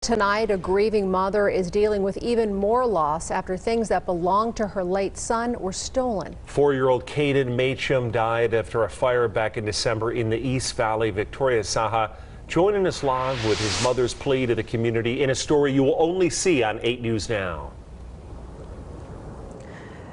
Tonight, a grieving mother is dealing with even more loss after things that belonged to her late son were stolen. 4-year-old Caden Machum died after a fire back in December in the East Valley. Victoria Saha joining us live with his mother's plea to the community in a story you will only see on 8 News Now.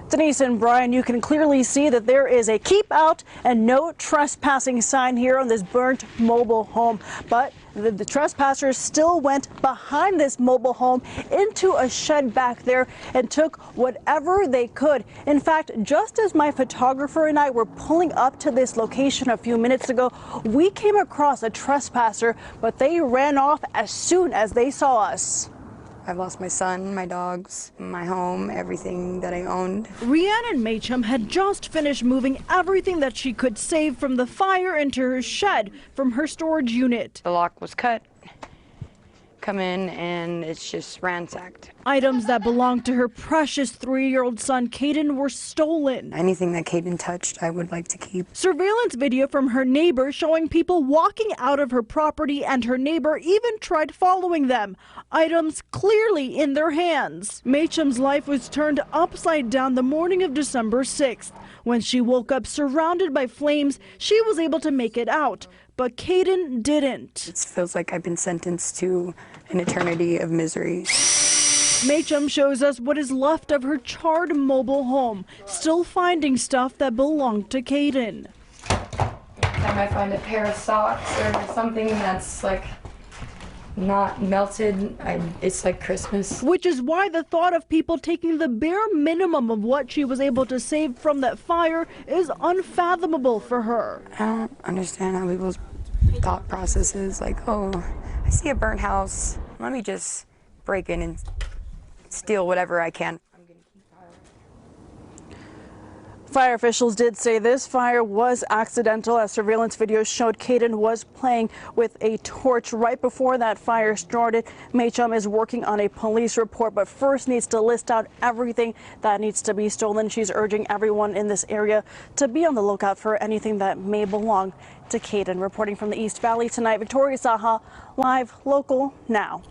Denise and Brian, you can clearly see that there is a keep out and no trespassing sign here on this burnt mobile home. But the trespassers still went behind this mobile home into a shed back there and took whatever they could. In fact, just as my photographer and I were pulling up to this location a few minutes ago, we came across a trespasser, but they ran off as soon as they saw us. I've lost my son, my dogs, my home, everything that I owned. Rhiannon Machum had just finished moving everything that she could save from the fire into her shed from her storage unit. The lock was cut, come in, and it's just ransacked. Items that belonged to her precious 3-year-old son, Caden, were stolen. Anything that Caden touched, I would like to keep. Surveillance video from her neighbor showing people walking out of her property, and her neighbor even tried following them. Items clearly in their hands. Machum's life was turned upside down the morning of December 6th. When she woke up surrounded by flames, she was able to make it out, but Caden didn't. It feels like I've been sentenced to an eternity of misery. Machum shows us what is left of her charred mobile home, still finding stuff that belonged to Caden. I might find a pair of socks or something that's like not melted. It's like Christmas. Which is why the thought of people taking the bare minimum of what she was able to save from that fire is unfathomable for her. I don't understand how people's thought process is like, oh, I see a burnt house. Let me just break in and steal whatever I can. Fire officials did say this fire was accidental, as surveillance video showed Caden was playing with a torch right before that fire started. Machum is working on a police report, but first needs to list out everything that needs to be stolen. She's urging everyone in this area to be on the lookout for anything that may belong to Caden. Reporting from the East Valley tonight, Victoria Saha, live, local, now.